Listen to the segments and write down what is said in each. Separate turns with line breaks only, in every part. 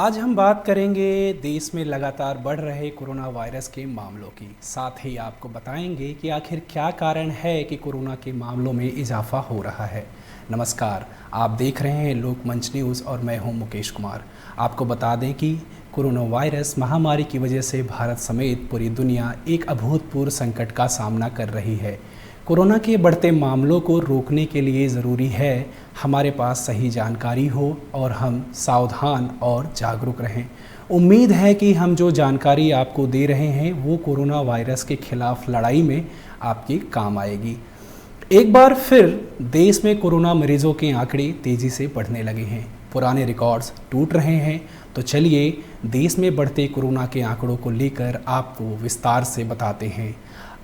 आज हम बात करेंगे देश में लगातार बढ़ रहे कोरोना वायरस के मामलों की। साथ ही आपको बताएंगे कि आखिर क्या कारण है कि कोरोना के मामलों में इजाफा हो रहा है। नमस्कार, आप देख रहे हैं लोकमंच न्यूज़ और मैं हूं मुकेश कुमार। आपको बता दें कि कोरोना वायरस महामारी की वजह से भारत समेत पूरी दुनिया एक अभूतपूर्व संकट का सामना कर रही है। कोरोना के बढ़ते मामलों को रोकने के लिए ज़रूरी है हमारे पास सही जानकारी हो और हम सावधान और जागरूक रहें। उम्मीद है कि हम जो जानकारी आपको दे रहे हैं वो कोरोना वायरस के खिलाफ लड़ाई में आपके काम आएगी। एक बार फिर देश में कोरोना मरीजों के आंकड़े तेज़ी से बढ़ने लगे हैं, पुराने रिकॉर्ड्स टूट रहे हैं। तो चलिए देश में बढ़ते कोरोना के आंकड़ों को लेकर आपको विस्तार से बताते हैं।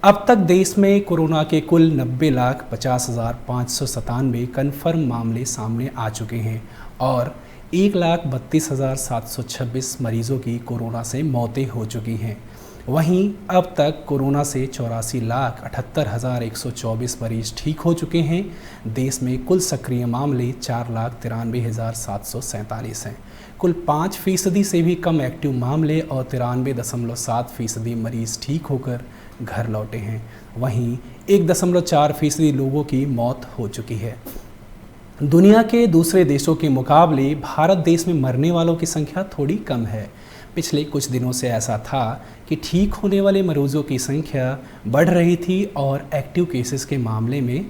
अब तक देश में कोरोना के कुल 90,50,597 कन्फर्म मामले सामने आ चुके हैं और 1,32,726 मरीजों की कोरोना से मौतें हो चुकी हैं। वहीं अब तक कोरोना से 84,78,124 मरीज ठीक हो चुके हैं। देश में कुल सक्रिय मामले 4,93,747 हैं। कुल 5% से भी कम एक्टिव मामले और 93.7% मरीज ठीक होकर घर लौटे हैं। वहीं 1.4% लोगों की मौत हो चुकी है। दुनिया के दूसरे देशों के मुकाबले भारत देश में मरने वालों की संख्या थोड़ी कम है। पिछले कुछ दिनों से ऐसा था कि ठीक होने वाले मरीजों की संख्या बढ़ रही थी और एक्टिव केसेस के मामले में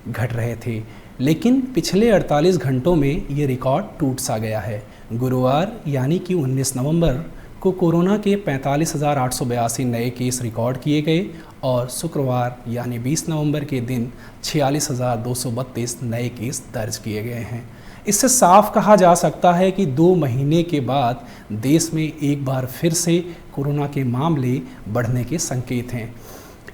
घट रहे थे, लेकिन पिछले 48 घंटों में ये रिकॉर्ड टूट सा गया है। गुरुवार यानी कि 19 नवंबर को कोरोना के 45,882 नए केस रिकॉर्ड किए गए और शुक्रवार यानी 20 नवंबर के दिन 46,232 नए केस दर्ज किए गए हैं। इससे साफ कहा जा सकता है कि 2 महीने के बाद देश में एक बार फिर से कोरोना के मामले बढ़ने के संकेत हैं।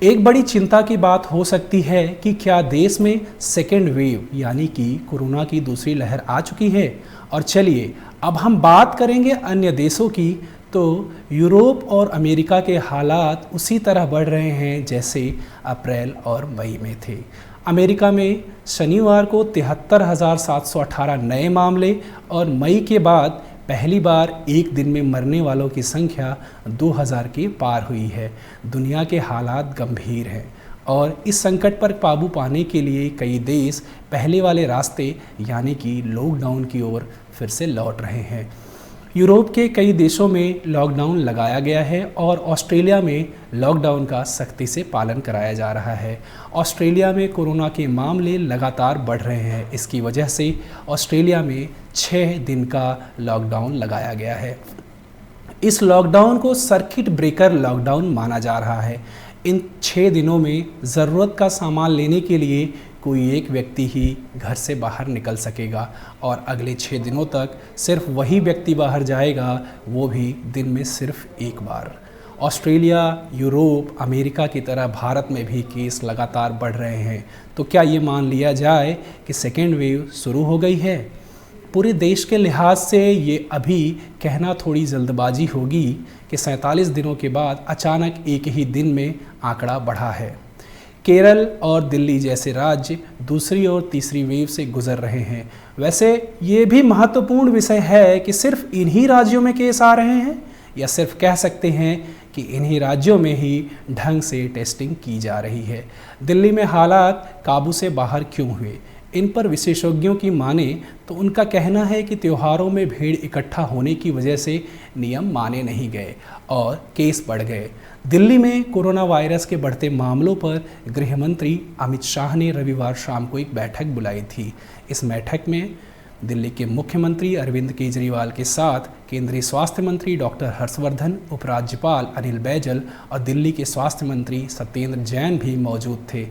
एक बड़ी चिंता की बात हो सकती है कि क्या देश में सेकेंड वेव यानी कि कोरोना की दूसरी लहर आ चुकी है। और चलिए अब हम बात करेंगे अन्य देशों की। तो यूरोप और अमेरिका के हालात उसी तरह बढ़ रहे हैं जैसे अप्रैल और मई में थे। अमेरिका में शनिवार को 73,718 नए मामले और मई के बाद पहली बार एक दिन में मरने वालों की संख्या 2,000 के पार हुई है। दुनिया के हालात गंभीर हैं और इस संकट पर काबू पाने के लिए कई देश पहले वाले रास्ते यानी कि लॉकडाउन की ओर फिर से लौट रहे हैं। यूरोप के कई देशों में लॉकडाउन लगाया गया है और ऑस्ट्रेलिया में लॉकडाउन का सख्ती से पालन कराया जा रहा है। ऑस्ट्रेलिया में कोरोना के मामले लगातार बढ़ रहे हैं। इसकी वजह से ऑस्ट्रेलिया में 6 दिन का लॉकडाउन लगाया गया है। इस लॉकडाउन को सर्किट ब्रेकर लॉकडाउन माना जा रहा है। इन 6 दिनों में ज़रूरत का सामान लेने के लिए कोई एक व्यक्ति ही घर से बाहर निकल सकेगा और अगले 6 दिनों तक सिर्फ वही व्यक्ति बाहर जाएगा, वो भी दिन में सिर्फ एक बार। ऑस्ट्रेलिया, यूरोप, अमेरिका की तरह भारत में भी केस लगातार बढ़ रहे हैं। तो क्या ये मान लिया जाए कि सेकेंड वेव शुरू हो गई है? पूरे देश के लिहाज से ये अभी कहना थोड़ी जल्दबाजी होगी कि 47 दिनों के बाद अचानक एक ही दिन में आंकड़ा बढ़ा है। केरल और दिल्ली जैसे राज्य दूसरी और तीसरी वेव से गुजर रहे हैं। वैसे ये भी महत्वपूर्ण विषय है कि सिर्फ इन्हीं राज्यों में केस आ रहे हैं या सिर्फ कह सकते हैं कि इन्हीं राज्यों में ही ढंग से टेस्टिंग की जा रही है। दिल्ली में हालात काबू से बाहर क्यों हुए? इन पर विशेषज्ञों की माने तो उनका कहना है कि त्योहारों में भीड़ इकट्ठा होने की वजह से नियम माने नहीं गए और केस बढ़ गए। दिल्ली में कोरोना वायरस के बढ़ते मामलों पर गृह मंत्री अमित शाह ने रविवार शाम को एक बैठक बुलाई थी। इस बैठक में दिल्ली के मुख्यमंत्री अरविंद केजरीवाल के साथ केंद्रीय स्वास्थ्य मंत्री डॉक्टर हर्षवर्धन, उपराज्यपाल अनिल बैजल और दिल्ली के स्वास्थ्य मंत्री सत्येंद्र जैन भी मौजूद थे।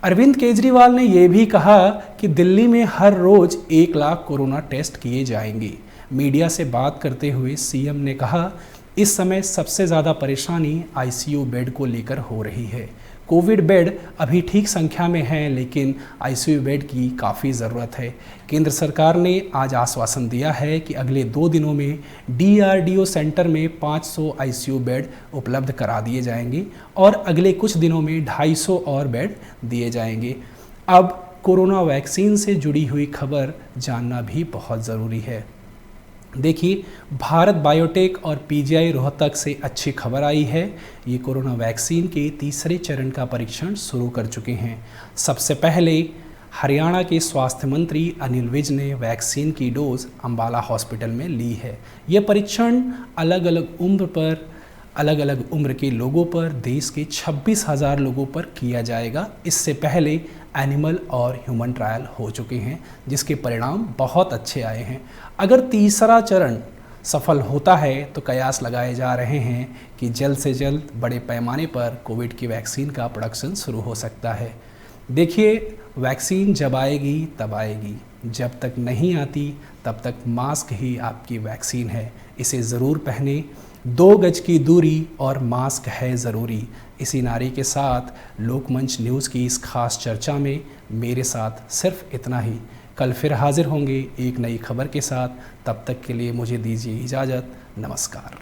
अरविंद केजरीवाल ने यह भी कहा कि दिल्ली में हर रोज 1 लाख कोरोना टेस्ट किए जाएंगे। मीडिया से बात करते हुए सीएम ने कहा, इस समय सबसे ज़्यादा परेशानी आईसीयू बेड को लेकर हो रही है। कोविड बेड अभी ठीक संख्या में हैं, लेकिन आईसीयू बेड की काफ़ी ज़रूरत है। केंद्र सरकार ने आज आश्वासन दिया है कि अगले 2 दिनों में डीआरडीओ सेंटर में 500 आईसीयू बेड उपलब्ध करा दिए जाएंगे और अगले कुछ दिनों में 250 और बेड दिए जाएंगे। अब कोरोना वैक्सीन से जुड़ी हुई खबर जानना भी बहुत ज़रूरी है। देखिए, भारत बायोटेक और पीजीआई रोहतक से अच्छी खबर आई है। ये कोरोना वैक्सीन के तीसरे चरण का परीक्षण शुरू कर चुके हैं। सबसे पहले हरियाणा के स्वास्थ्य मंत्री अनिल विज ने वैक्सीन की डोज अंबाला हॉस्पिटल में ली है। ये परीक्षण अलग अलग उम्र के लोगों पर देश के 26,000 लोगों पर किया जाएगा। इससे पहले एनिमल और ह्यूमन ट्रायल हो चुके हैं, जिसके परिणाम बहुत अच्छे आए हैं। अगर तीसरा चरण सफल होता है तो कयास लगाए जा रहे हैं कि जल्द से जल्द बड़े पैमाने पर कोविड की वैक्सीन का प्रोडक्शन शुरू हो सकता है। देखिए, वैक्सीन जब आएगी तब आएगी, जब तक नहीं आती तब तक मास्क ही आपकी वैक्सीन है। इसे ज़रूर पहने, 2 गज की दूरी और मास्क है ज़रूरी। इसी नारे के साथ लोकमंच न्यूज़ की इस खास चर्चा में मेरे साथ सिर्फ इतना ही। कल फिर हाजिर होंगे एक नई खबर के साथ। तब तक के लिए मुझे दीजिए इजाज़त। नमस्कार।